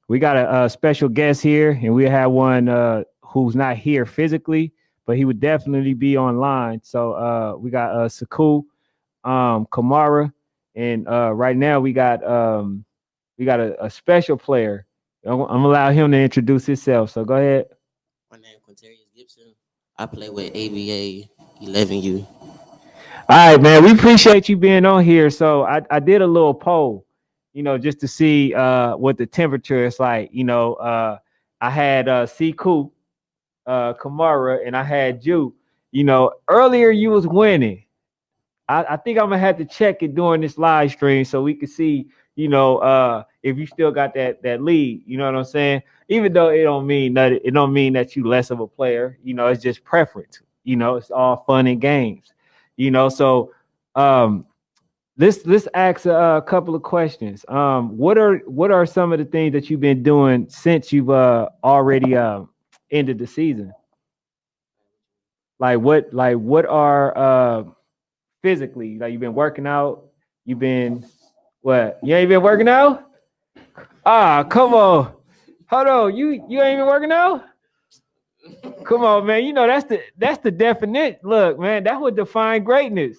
We got a special guest here, and we have one who's not here physically, but he would definitely be online. So we got Sekou, Kamara, and right now we got a special player. I'm gonna allow him to introduce himself. So go ahead. My name is Gibson. I play with ABA 11U. All right, man. We appreciate you being on here. So I did a little poll, just to see what the temperature is like. I had Sekou, Kamara, and I had you. Earlier you was winning. I think I'm gonna have to check it during this live stream so we can see, if you still got that lead. You know what I'm saying? Even though it don't mean that you less of a player. It's just preference. It's all fun and games. So let's ask a couple of questions. What are some of the things that you've been doing since you've already ended the season? What are physically, like, you've been working out? You've been what? You ain't been working out? Ah, come on. Hold on. You ain't been working out? Come on, man. That's the definite look, man. That would define greatness.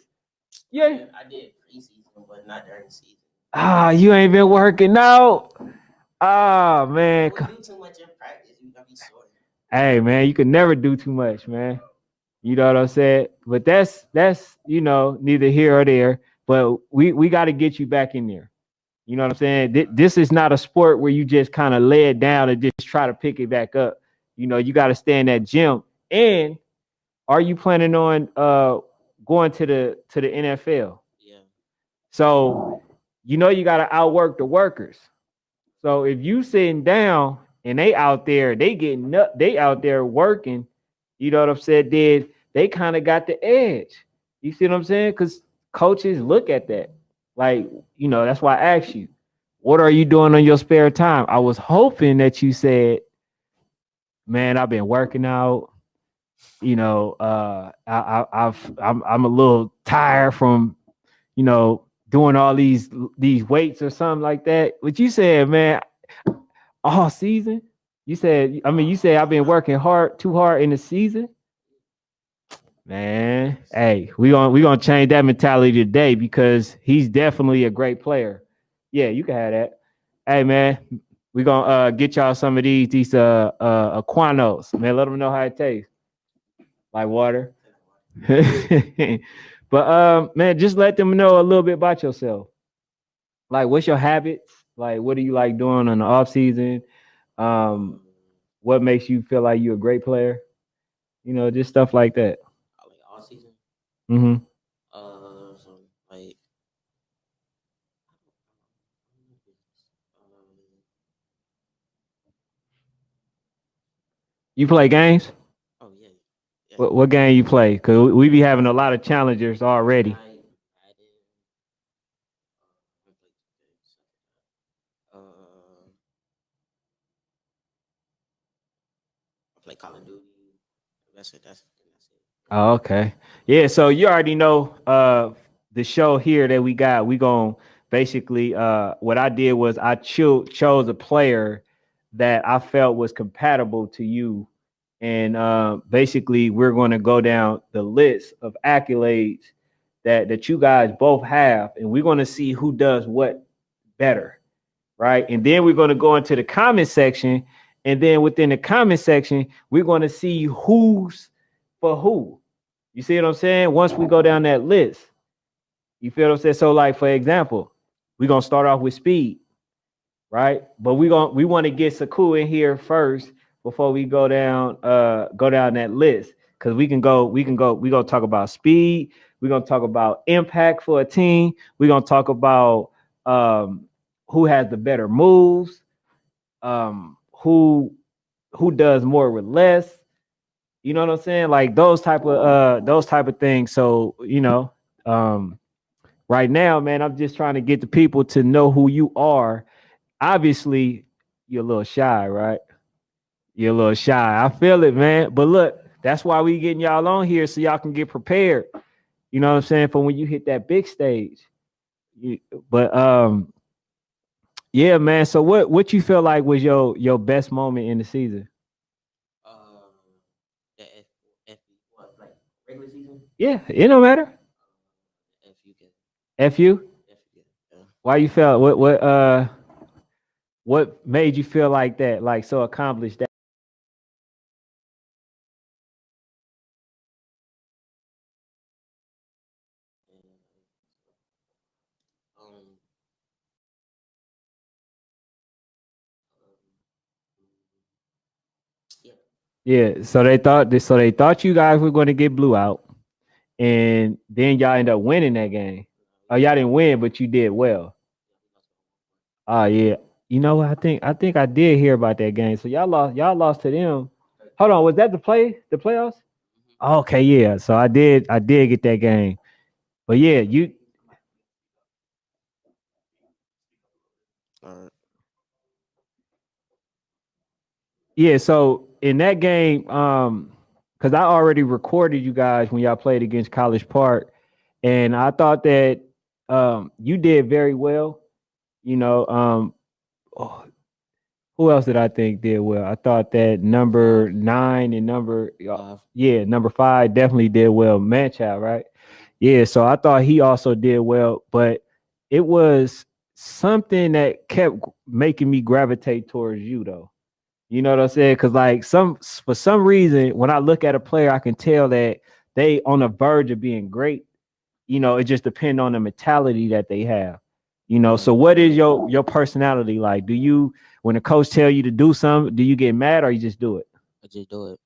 Yeah. I did preseason, but not during the season. Ah, you ain't been working out. Ah, man. You do too much in practice, you gotta be sore. Hey, man, you can never do too much, man. You know what I'm saying? But that's neither here or there. But we got to get you back in there. You know what I'm saying? This is not a sport where you just kind of lay it down and just try to pick it back up. You got to stay in that gym. And are you planning on going to the NFL? Yeah. So you got to outwork the workers. So if you sitting down and they out there working, you know what I'm saying? They kind of got the edge. You see what I'm saying? Because coaches look at that. Like, that's why I asked you, what are you doing on your spare time? I was hoping that you said, man, I've been working out. I'm a little tired from, doing all these weights or something like that. But you said, man, all season. You said I've been working too hard in the season. Man, hey, we gonna change that mentality today because he's definitely a great player. Yeah, you can have that. Hey, man, we gonna get y'all some of these AQUANOs. Man, let them know how it tastes. Like water. But man, just let them know a little bit about yourself. Like, what's your habits? Like, what do you like doing in the off season? What makes you feel like you're a great player? Just stuff like that. Like all season. Mm-hmm. So like You play games? oh yeah. What game you play? Because we be having a lot of challengers already. I play Call of Duty. That's it. Oh, okay. Yeah, so you already know the show here that we got. We going to basically what I did was I chose a player that I felt was compatible to you. And basically we're going to go down the list of accolades that you guys both have, and we're going to see who does what better, right? And then we're going to go into the comment section, and then within the comment section, we're going to see who's for who. You see what I'm saying? Once we go down that list, you feel what I'm saying? So, like, for example, we're going to start off with speed, right? But we want to get Sekou in here first before we go down that list, because we're gonna talk about speed, we're gonna talk about impact for a team, we're gonna talk about who has the better moves, who does more with less. You know what I'm saying? Like those type of things. So, right now, man, I'm just trying to get the people to know who you are. Obviously, you're a little shy, right? You're a little shy. I feel it, man. But look, that's why we getting y'all on here so y'all can get prepared. You know what I'm saying? For when you hit that big stage. But Yeah, man. So what you feel like was your best moment in the season? Um, the what, like regular season? Yeah, it don't matter. FUK. FU? FUK. Yeah. Why you felt what made you feel like that? Like so accomplished that? And, um, yeah. Yeah. So they thought you guys were going to get blew out, and then y'all end up winning that game. Oh, y'all didn't win, but you did well. Oh yeah. You know what? I think I did hear about that game. So y'all lost to them. Hold on, was that the playoffs? Okay, yeah. So I did get that game. But yeah, All right. yeah, so in that game, because I already recorded you guys when y'all played against College Park, and I thought that you did very well. You know, oh, who else did I think did well? I thought that number 9 and Five. number 5 definitely did well. Manchild, right? Yeah, so I thought he also did well, but it was something that kept making me gravitate towards you though. You know what I'm saying? Because like for some reason, when I look at a player, I can tell that they on the verge of being great. You know, it just depends on the mentality that they have. You know, Yeah. so what is your personality like? Do you when a coach tell you to do something, do you get mad or you just do it? I just do it.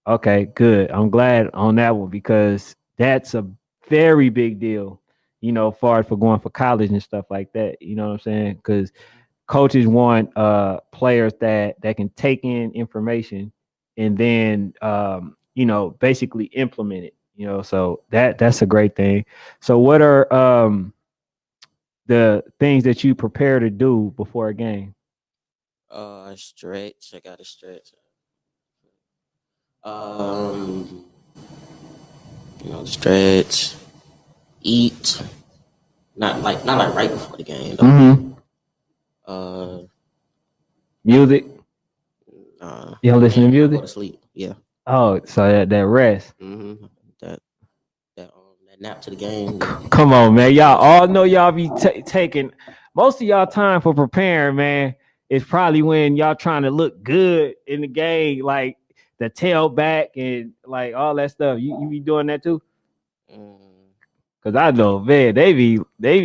Okay, good. I'm glad on that one because that's a very big deal. You know, far as for going for college and stuff like that. You know what I'm saying? Because coaches want players that can take in information and then basically implement it. You know, so that's a great thing. So what are the things that you prepare to do before a game? Stretch. I gotta stretch. Um, stretch, eat. Not like right before the game though. Mm-hmm. Uh, Music. You don't listen to I go music? to sleep. Yeah. Oh, so that rest. Mm-hmm. That that nap to the game. Yeah. Come on, man. Y'all Rest. all know y'all be taking most of y'all time for preparing, man. It's probably when y'all trying to look good in the game, like the tailback and like all that stuff. You be doing that too? Mm, Cause I know, man, they be they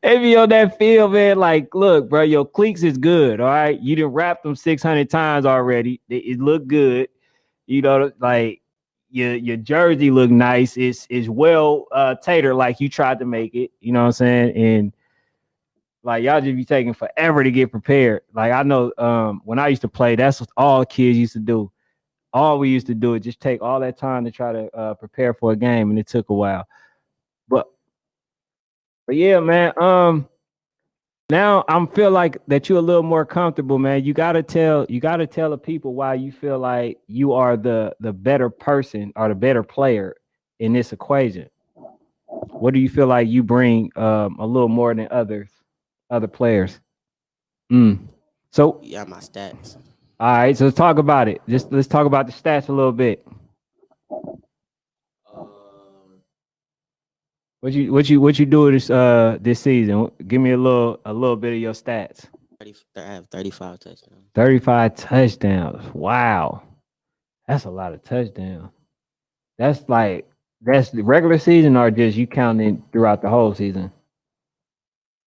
be on that field, man. Like, look, bro, your cleats is good. All right. You didn't wrap them 600 times already. It look good. You know, like your jersey look nice. It's well tailored, like you tried to make it. You know what I'm saying? And like y'all just be taking forever to get prepared. Like I know when I used to play, that's what all kids used to do. All we used to do is just take all that time to try to prepare for a game, and it took a while. But but yeah, man. Now I'm feel like that you're a little more comfortable, man. You gotta tell the people why you feel like you are the better person or the better player in this equation. What do you feel like you bring a little more than other players? Mm. So yeah, my stats. all right, so let's talk about it. Just let's talk about the stats a little bit. Um, What you do this season? Give me a little bit of your stats. 30, I have 35 touchdowns. 35 touchdowns. Wow. That's a lot of touchdowns. That's like that's the regular season or just you counting throughout the whole season?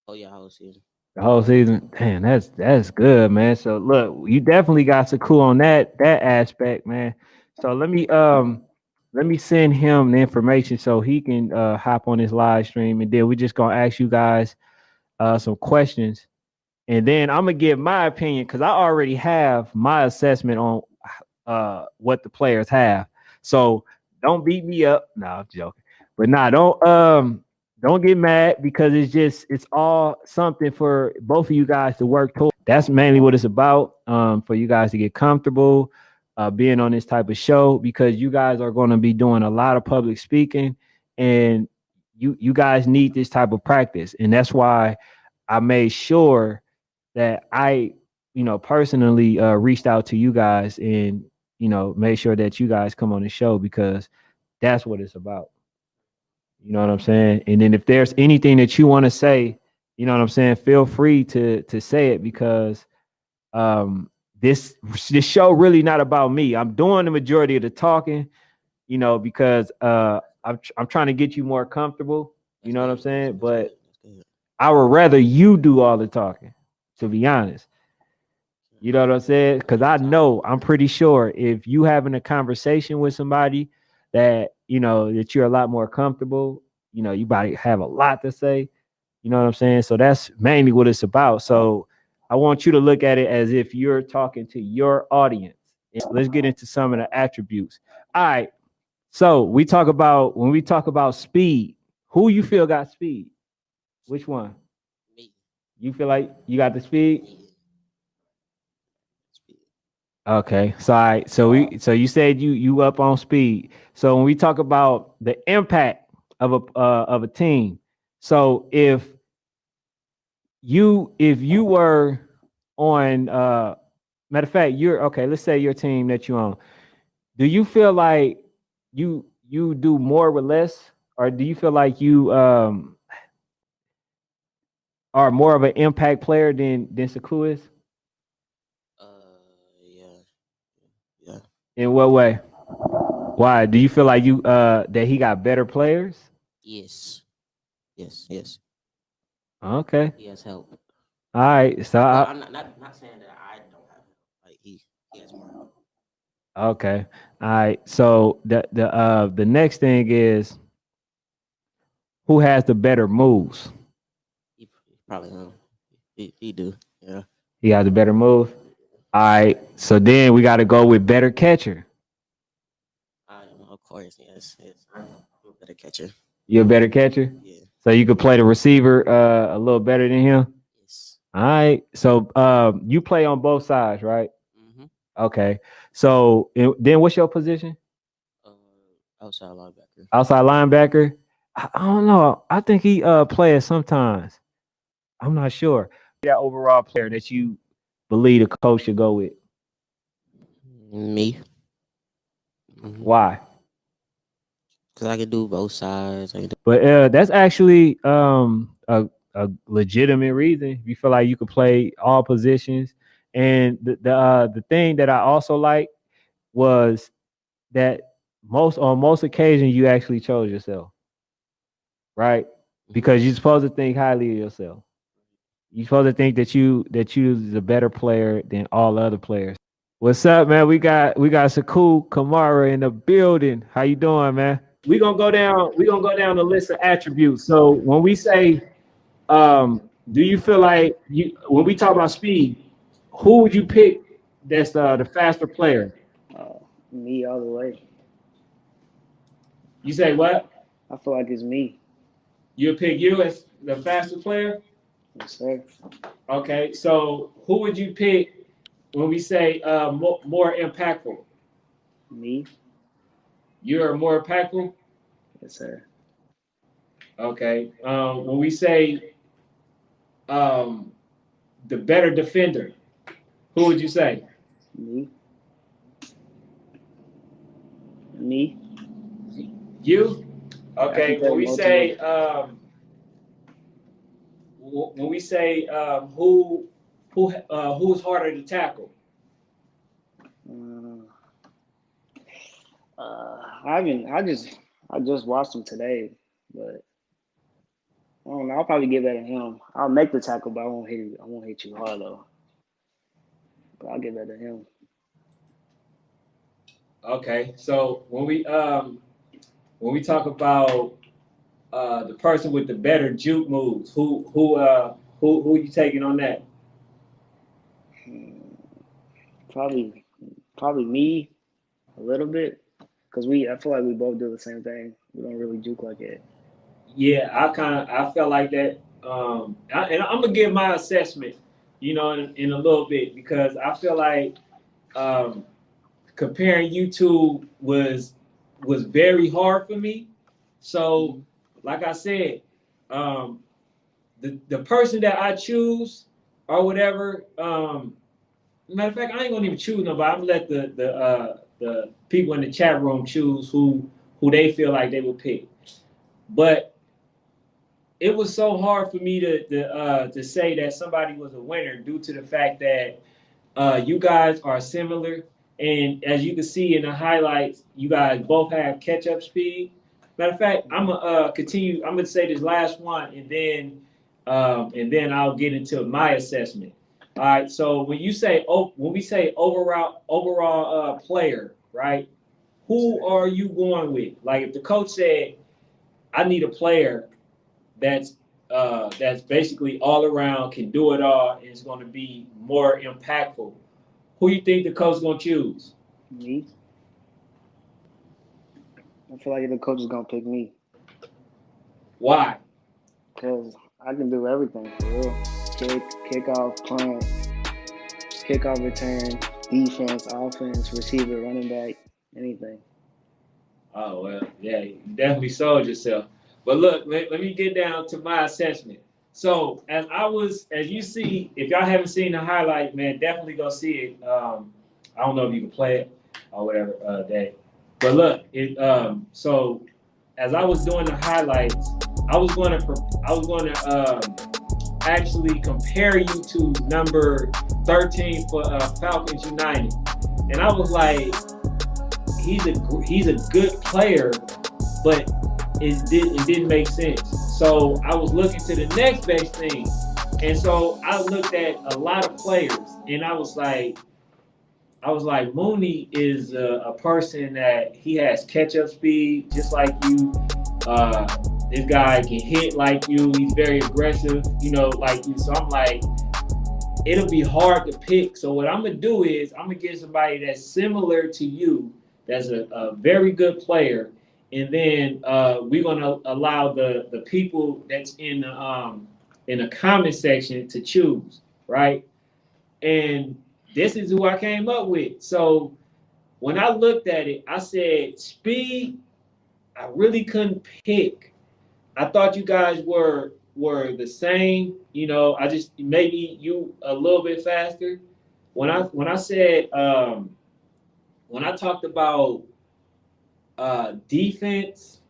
Oh yeah, whole season. The whole season. Damn, that's good, man. So look, you definitely got Sekou on that aspect, man. So let me send him the information so he can hop on this live stream and then we just gonna ask you guys some questions and then I'm gonna give my opinion because I already have my assessment on what the players have. So don't beat me up. No, I'm joking. But nah, don't get mad because it's all something for both of you guys to work towards. That's mainly what it's about. For you guys to get comfortable being on this type of show because you guys are going to be doing a lot of public speaking and you guys need this type of practice. And that's why I made sure that I, personally reached out to you guys and, made sure that you guys come on the show because that's what it's about. You know what I'm saying? And then if there's anything that you want to say, you know what I'm saying, feel free to say it because um this show really not about me. I'm doing the majority of the talking, because I'm trying to get you more comfortable. You know what I'm saying? But I would rather you do all the talking, to be honest. You know what I'm saying? Because I'm pretty sure if you having a conversation with somebody that that you're a lot more comfortable, you might have a lot to say. You know what I'm saying? So that's mainly what it's about. So I want you to look at it as if you're talking to your audience. Let's get into some of the attributes. All right. So when we talk about speed, who you feel got speed? Which one? Me. You feel like you got the speed? Yeah. Speed. Okay. So so you said you up on speed. So when we talk about the impact of a team, so if you were on matter of fact, you're okay, let's say your team that you own. Do you feel like you do more with less, or do you feel like you are more of an impact player than Sekou is? Uh, yeah, yeah. In what way? Why? Do you feel like you that he got better players? Yes, yes, yes. Okay. He has help. All right. So Well, I'm not saying that I don't have help. Like he has more help. okay. All right. So the next thing is who has the better moves? He probably he do. Yeah. He has the better move. All right. So then we got to go with better catcher. Of course, yes, yes. I'm a better catcher. You're a better catcher. Yeah. So you could play the receiver a little better than him. Yes. All right. So you play on both sides, right? Mm-hmm. Okay. So then what's your position? Uh, Outside linebacker. Outside linebacker. I don't know. I think he plays sometimes. I'm not sure. That overall player that you believe the coach should go with. Me. Mm-hmm. Why? Cause I can do both sides. I can do. But that's actually a legitimate reason. You feel like you could play all positions. And the thing that I also like was that most occasions you actually chose yourself, right? Because you're supposed to think highly of yourself. You're supposed to think that you is a better player than all other players. What's up, man? We got Sekou Kamara in the building. How you doing, man? We're gonna go down the list of attributes. So when we say do you feel like you when we talk about speed, who would you pick that's the faster player? Me all the way. You say what? I feel like it's me. You pick you as the faster player? Yes, sir. Okay, so who would you pick when we say more impactful? Me. You're more impactful? Yes, sir. Okay. When we say um, the better defender, who would you say? Me. Me. You? I can Okay. play multiple. When we say who's harder to tackle? Uh, I haven't. I just watched him today, but I don't know. I'll probably give that to him. I'll make the tackle, but I won't hit you. I won't hit you hard though. But I'll give that to him. Okay. So when we talk about the person with the better juke moves, who you taking on that? Hmm, Probably, probably me a little bit, cause I feel like we both do the same thing. We don't really juke like it. Yeah, I felt like that. And I'm gonna give my assessment, in a little bit because I feel like um, comparing you two was very hard for me. So, Hmm. like I said, um, the person that I choose or whatever. Matter of fact, I ain't gonna even choose nobody. I'm gonna let the people in the chat room choose who they feel like they would pick. But it was so hard for me to say that somebody was a winner due to the fact that you guys are similar, and as you can see in the highlights, you guys both have catch-up speed. Matter of fact, I'm gonna continue. I'm gonna say this last one, and then I'll get into my assessment. All right. So when we say overall player, right? Who are you going with? Like if the coach said, "I need a player that's basically all around, can do it all, and is going to be more impactful." Who you think the coach is going to choose? Me. I feel like the coach is gonna pick me Why? because I can do everything for real. Kick off, punt, kick off return, defense, offense, receiver, running back, anything. Oh, well, yeah, you definitely sold yourself. But look, let me get down to my assessment. So as you see, if y'all haven't seen the highlight, man, definitely go see it. I don't know if you can play it or whatever, Dave. But look, so as I was doing the highlights, I was going to actually compare you to number 13 for Falcons United, and I was like, he's a good player, but it didn't make sense. So I was looking to the next best thing, and so I looked at a lot of players, and I was like, Moonie is a person that he has catch-up speed, just like you. This guy can hit like you. He's very aggressive, like you. So I'm like, it'll be hard to pick. So what I'm gonna do is I'm gonna get somebody that's similar to you, that's a very good player, and then we're gonna allow the people that's in the comment section to choose, right? And this is who I came up with. So when I looked at it, I said speed. I really couldn't pick. I thought you guys were the same. I just maybe you a little bit faster. When I said when I talked about defense,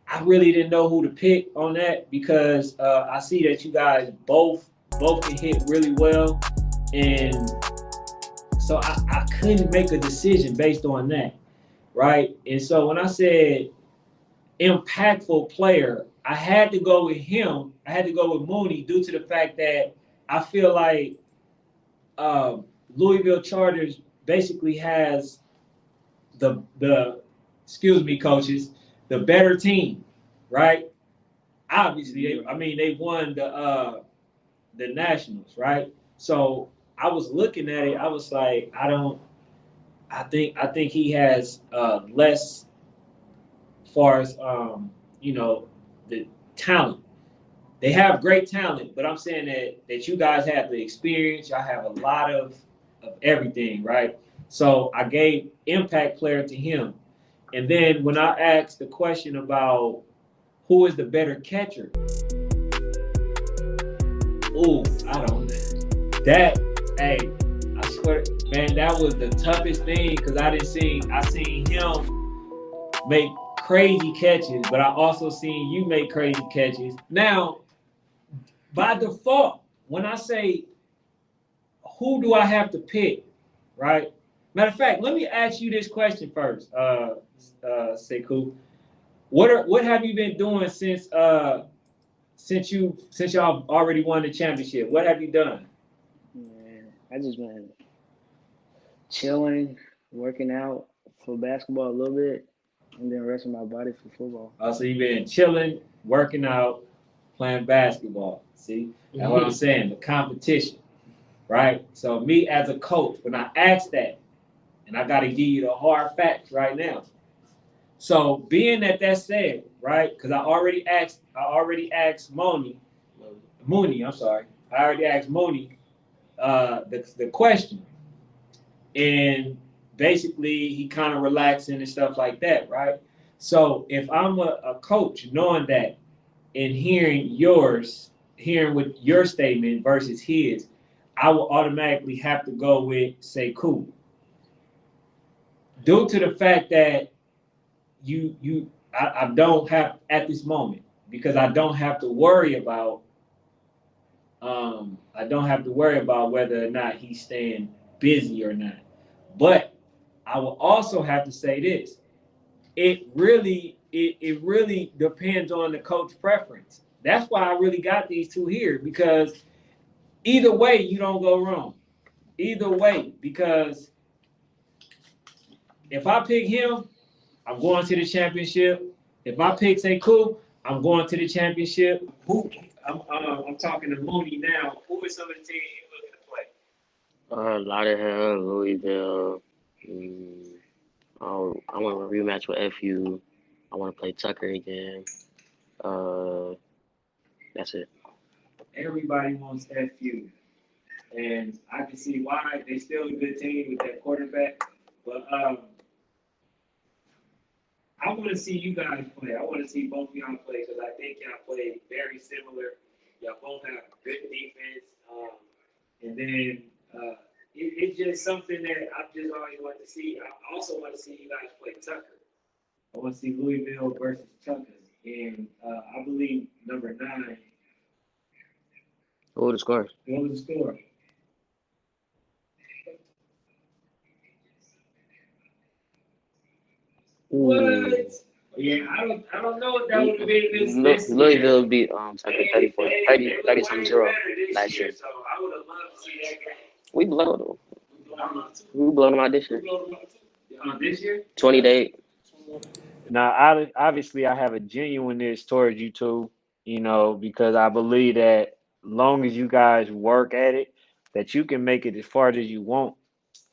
I really didn't know who to pick on that because I see that you guys both can hit really well, and so I couldn't make a decision based on that, right? And so when I said impactful player, I had to go with him. I had to go with Moonie due to the fact that I feel like Louisville Chargers basically has the excuse me, coaches, the better team, right? Obviously, they won the Nationals, right? So I was looking at it. I was like, I think he has less far as the talent. They have great talent, but I'm saying that you guys have the experience. Y'all have a lot of everything, right? So I gave impact player to him. And then when I asked the question about who is the better catcher, I don't know. Hey, I swear, man, that was the toughest thing because I seen him make crazy catches, but I also seen you make crazy catches. Now, by default, when I say who do I have to pick, right? Matter of fact, let me ask you this question first, Sekou. What have you been doing since y'all already won the championship? What have you done? Man, I just been chilling, working out for basketball a little bit, and then resting my body for football. So you've been chilling, working out, playing basketball. See, that's what I'm saying. The competition, right? So me as a coach, when I ask that, and I got to give you the hard facts right now. So being that said, right? Because I already asked Moonie. I'm sorry. I already asked Moonie the question, and basically he kind of relaxing and stuff like that, right? So if I'm a coach, knowing that, and hearing what your statement versus his, I will automatically have to go with Sekou. Due to the fact that I don't have at this moment, because I don't have to worry about whether or not he's staying busy or not. But I will also have to say this. It really depends on the coach preference. That's why I really got these two here, because either way you don't go wrong. Either way, because if I pick him, I'm going to the championship. If I pick Sekou, I'm going to the championship. I'm talking to Moonie now. Who are some of the teams you looking to play? Lauderhill, Louisville. Mm, I want a rematch with FU. I want to play Tucker again. That's it. Everybody wants FU, and I can see why. They still a good team with that quarterback, but I want to see you guys play. I want to see both of y'all play, because I think y'all play very similar. Y'all both have good defense, and then it's just something that I've just always wanted to see. I also want to see you guys play Tucker. I want to see Louisville versus Tucker, and I believe number 9. Who would the score? What was the score? What? Yeah, I don't know if that would have been this Louisville beat Tucker 30 0 last year. So I would have loved to see that game. We blown them. We blown them out this year. This year? 20 to 8. Now, obviously, I have a genuineness towards you two, because I believe that long as you guys work at it, that you can make it as far as you want.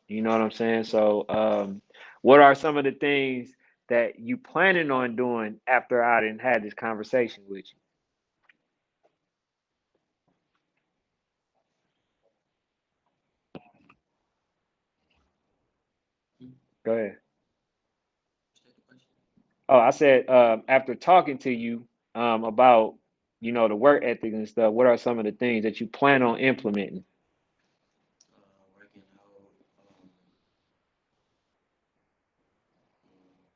You know what I'm saying? So, what are some of the things that you planning on doing after I didn't had this conversation with you? Go ahead. Oh, I said after talking to you about the work ethic and stuff, what are some of the things that you plan on implementing? Working out.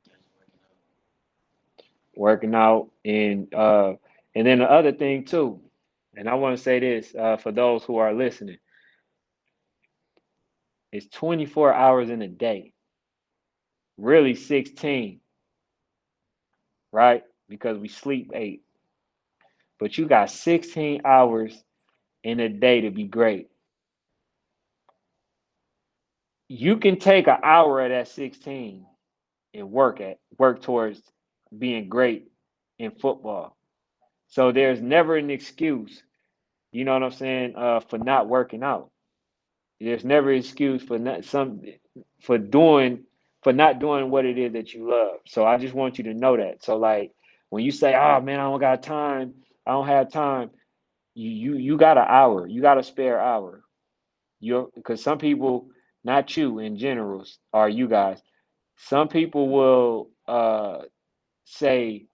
Just working out. Working out, and then the other thing too, and I want to say this for those who are listening, it's 24 hours in a day, really 16, right? Because we sleep 8, but you got 16 hours in a day to be great. You can take an hour of that 16 and work towards being great in football. So there's never an excuse, you know what I'm saying, for not working out. There's never an excuse for doing for not doing what it is that you love. So I just want you to know that. So like when you say, "Oh man, I don't got time. I don't have time." You got an hour. You got a spare hour. You Because some people, not you in general, are you guys. Some people will say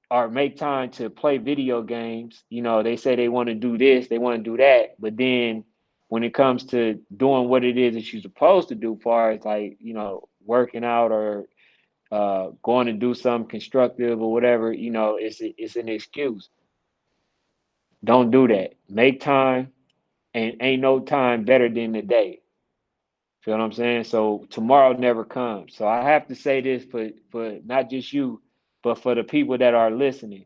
or make time to play video games. They say they want to do this, they want to do that, but then when it comes to doing what it is that you're supposed to do, far as like working out or going to do something constructive or whatever, it's an excuse. Don't do that. Make time, and ain't no time better than the day. Feel what I'm saying? So tomorrow never comes. So I have to say this for not just you, but for the people that are listening.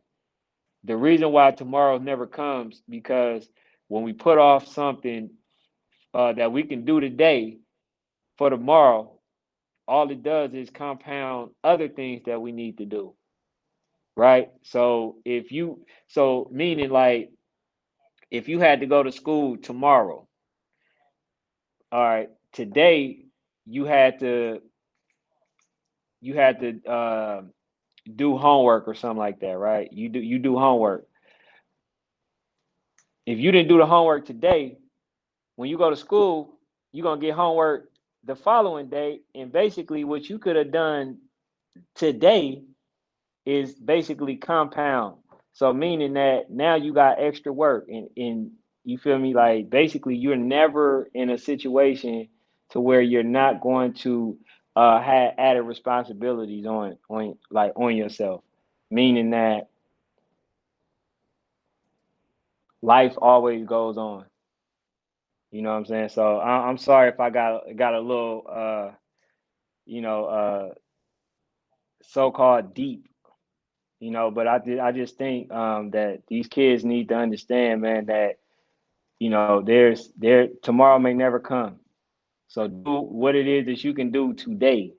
The reason why tomorrow never comes, because when we put off something that we can do today for tomorrow, all it does is compound other things that we need to do, right? So meaning like if you had to go to school tomorrow, all right, today you had to do homework or something like that, right? You do homework. If you didn't do the homework today, when you go to school, you're gonna get homework the following day, and basically what you could have done today is basically compound. So meaning that now you got extra work and you feel me? Like basically you're never in a situation to where you're not going to have added responsibilities on yourself. Meaning that life always goes on. You know what I'm saying? So I'm sorry if I got a little you know so-called deep, but I just think that these kids need to understand, man, that there tomorrow may never come. So do what it is that you can do today,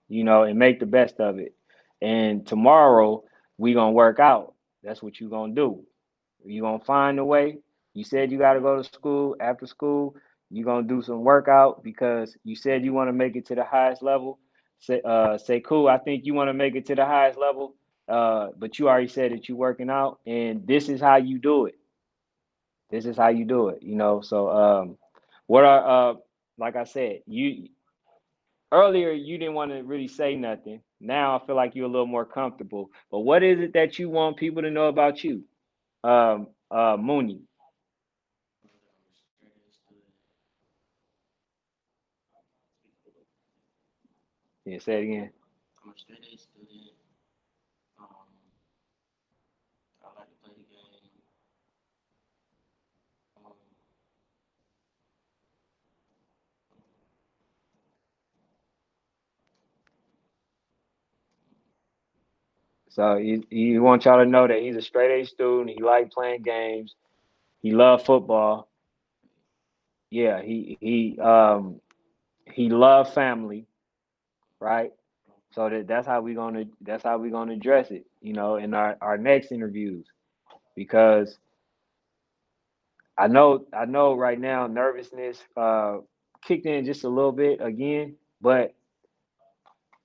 and make the best of it. And tomorrow we gonna work out. That's what you gonna do. You gonna find a way. You said you gotta go to school. After school, you gonna do some workout because you said you want to make it to the highest level. Sekou, I think you want to make it to the highest level. But you already said that you're working out, and this is how you do it. This is how you do it. So what are like I said, you earlier you didn't want to really say nothing. Now I feel like you're a little more comfortable. But what is it that you want people to know about you, Moonie? Yeah, say it again. I'm a straight A student. Um, I like to play the game. Um, So he wants y'all to know that he's a straight A student. He like playing games. He love football. Yeah, he love family, right? So that's how we gonna address it, in our next interviews because I know right now nervousness kicked in just a little bit again, but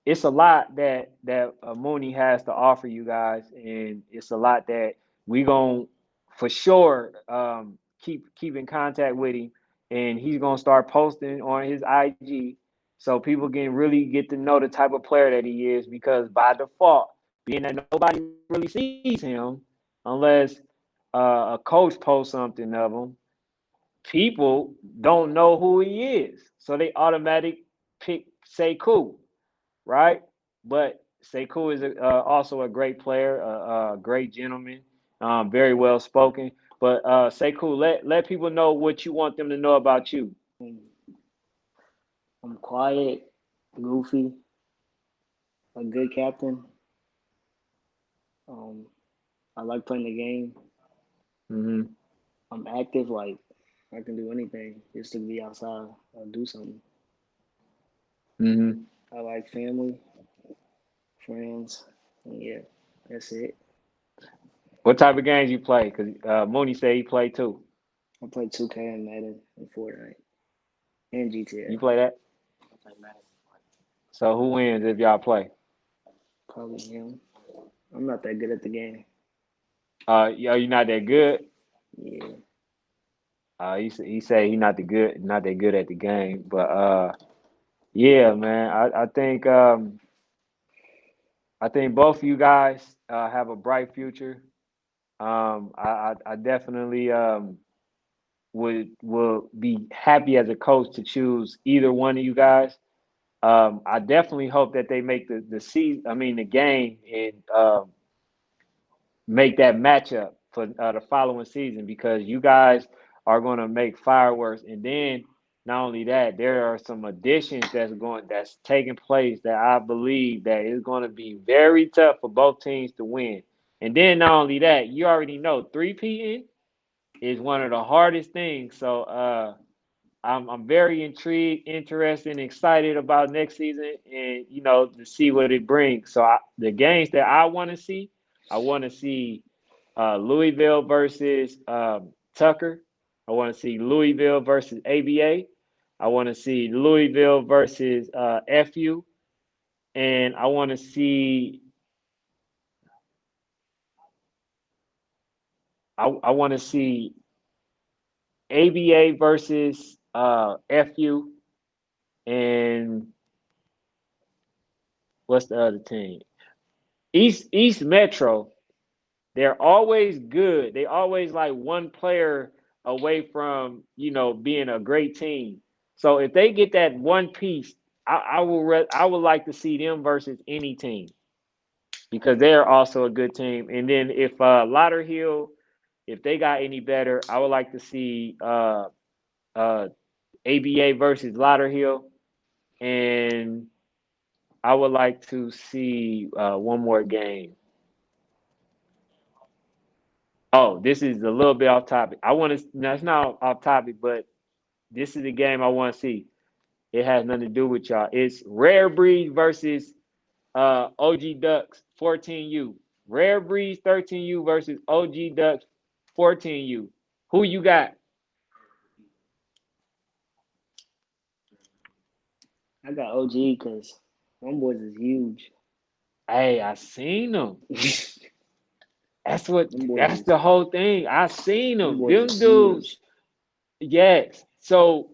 it's a lot that Mooney has to offer you guys, and it's a lot that we gonna for sure keep in contact with him, and he's gonna start posting on his IG so people can really get to know the type of player that he is because by default, being that nobody really sees him unless a coach posts something of him, people don't know who he is, so they automatic pick Sekou, right? But Sekou is also a great player, a great gentleman, very well spoken. But Sekou, let people know what you want them to know about you. I'm quiet, goofy, a good captain. Um, I like playing the game. Hmm. I'm active, like I can do anything just to be outside or do something. Hmm. I like family, friends, and yeah, that's it. What type of games you play? Because Mooney said he played too. I play 2K and Madden and Fortnite and GTA. You play that? I play Madden. So who wins if y'all play? Probably him. I'm not that good at the game. Yo, you not that good. Yeah, He say he not that good at the game. But yeah, man, I think both of you guys have a bright future. I definitely will be happy as a coach to choose either one of you guys. I definitely hope that they make the season. I mean the game and make that matchup for the following season because you guys are going to make fireworks. And then not only that, there are some additions that's taking place that I believe that is going to be very tough for both teams to win. And then not only that, you already know three-peating is one of the hardest things. So I'm very intrigued, interested, and excited about next season, and to see what it brings. So the games that I want to see Louisville versus Tucker. I want to see Louisville versus ABA. I want to see Louisville versus FU, and I want to see ABA versus FU, and what's the other team? East Metro they're always good. They always like one player away from being a great team. So if they get that one piece, I would like to see them versus any team because they are also a good team. And then if Lauderhill, if they got any better, I would like to see uh, ABA versus Lauderhill, and I would like to see one more game. Oh, this is a little bit off topic. I want to. That's not off topic, but this is the game I want to see. It has nothing to do with y'all. It's Rare Breed versus OG Ducks 14U. Rare Breed 13U versus OG Ducks 14U. Who you got? I got OG because one boys is huge. Hey, I seen them. That's Them boys that's is the whole thing. I seen them them. boys Them is dudes. huge. Yes. So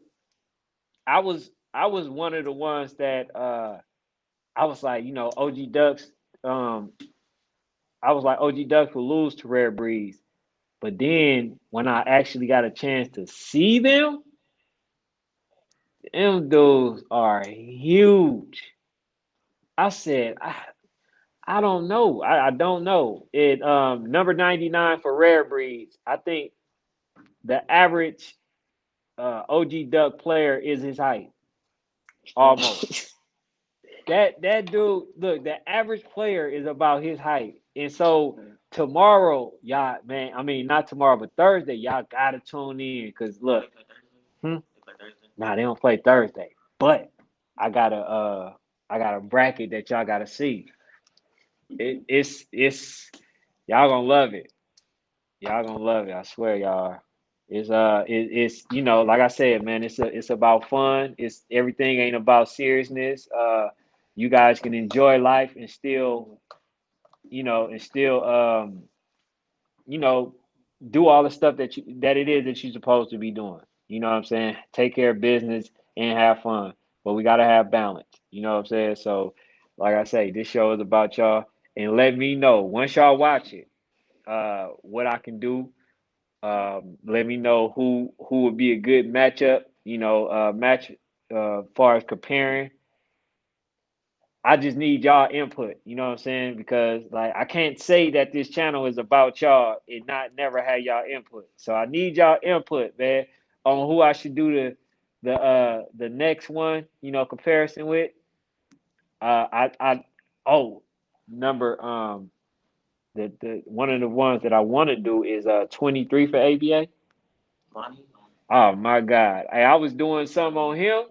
I was one of the ones that I was like, OG Ducks. Um, I was like, OG Ducks will lose to Rare Breeds. But then when I actually got a chance to see them dudes are huge. I said, I don't know. I don't know. It number 99 for Rare Breeds. I think the average OG Duck player is his height almost. That dude, look, the average player is about his height. And so tomorrow, y'all, man, I mean not tomorrow, but Thursday, y'all gotta tune in because look, hmm? Nah, they don't play Thursday. But I got a I got a bracket that y'all gotta see. It's y'all gonna love it. Y'all gonna love it. I swear, y'all. It's like I said, man. It's about fun. It's everything ain't about seriousness. You guys can enjoy life and still, and still, you know, do all the stuff that it is that you're supposed to be doing. You know what I'm saying? Take care of business and have fun, but we gotta have balance. You know what I'm saying? So, like I say, this show is about y'all, and let me know once y'all watch it, what I can do. Let me know who would be a good matchup. Match far as comparing. I just need y'all input. You know what I'm saying? Because like I can't say that this channel is about y'all and not never have y'all input. So I need y'all input, man, on who I should do the next one. Comparison with. I oh number the one of the ones that I want to do is 23 for ABA. Oh my God. I was doing some on him.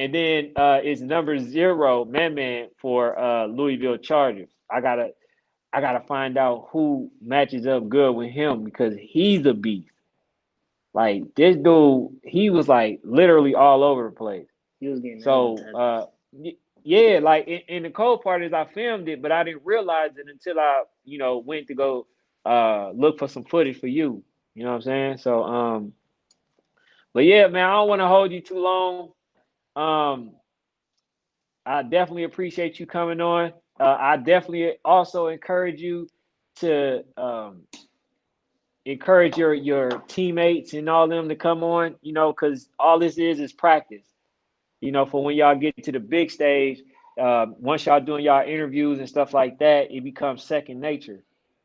And then it's number 0, man for Louisville Chargers. I gotta find out who matches up good with him because he's a beast. Like this dude, he was like literally all over the place. He was getting hella So touches. yeah, like and the cold part is I filmed it, but I didn't realize it until I went to go look for some footage for you. You know what I'm saying? So but yeah, man, I don't want to hold you too long. Um, I definitely appreciate you coming on. I definitely also encourage you to encourage your teammates and all them to come on. Because all this is practice. For when y'all get to the big stage. Once y'all doing y'all interviews and stuff like that, it becomes second nature.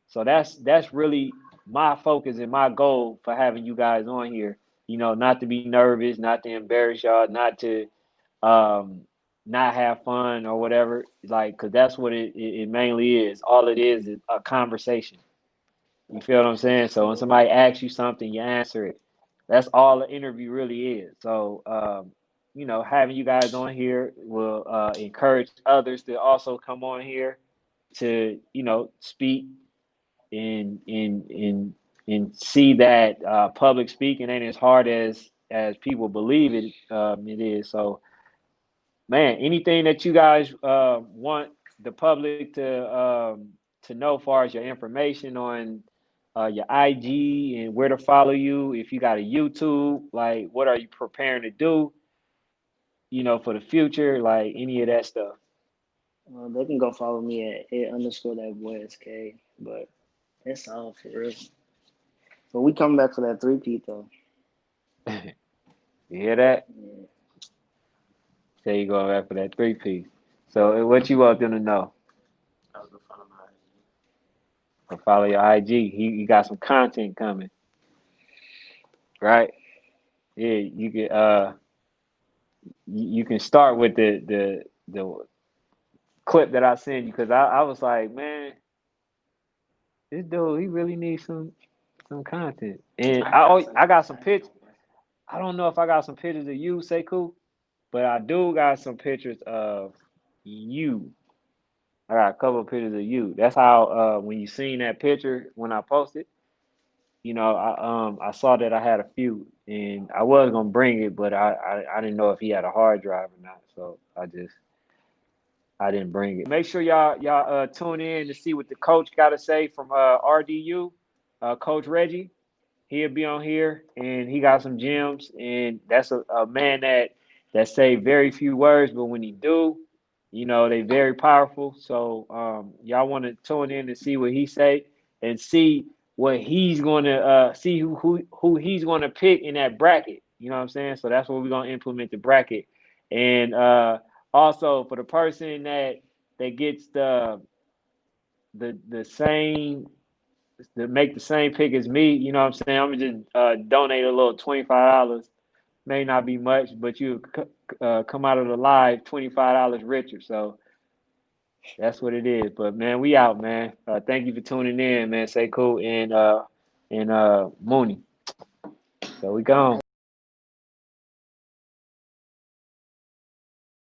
So that's really my focus and my goal for having you guys on here. Not to be nervous, not to embarrass y'all, not to um, not have fun or whatever. Like, cause that's what it mainly is. All it is a conversation. You feel what I'm saying? So when somebody asks you something, you answer it. That's all the interview really is. So, having you guys on here will encourage others to also come on here to, speak and see that public speaking ain't as hard as people believe it is. So, man, anything that you guys want the public to know, as far as your information on your IG and where to follow you, if you got a YouTube, like what are you preparing to do, for the future, like any of that stuff. They can go follow me at @_that boy SK. But It's all for real. But we come back for that 3-peat though. You hear that? Yeah. Say you going back for that 3-piece. So what you want them to know? I was gonna follow my IG. Or follow your IG. He got some content coming, right? Yeah, you can start with the clip that I sent you because I was like, man, this dude he really needs some content. And I got some pictures. I don't know if I got some pictures of you, Sekou, but I do got some pictures of you. I got a couple of pictures of you. That's how when you seen that picture when I posted, I saw that I had a few and I was gonna bring it, but I didn't know if he had a hard drive or not, so I didn't bring it. Make sure y'all tune in to see what the coach got to say from RDU, Coach Reggie. He'll be on here and he got some gems, and that's a man that say very few words, but when he do, they very powerful. So y'all want to tune in to see what he say and see what he's going to see who he's going to pick in that bracket. You know what I'm saying? So that's what we're going to implement the bracket. And also for the person that gets the same to make the same pick as me, you know what I'm saying? I'm gonna just donate a little $25. May not be much, but you come out of the live $25 richer. So that's what it is. But man, we out, man. Thank you for tuning in, man. Sekou and Moonie. So we gone.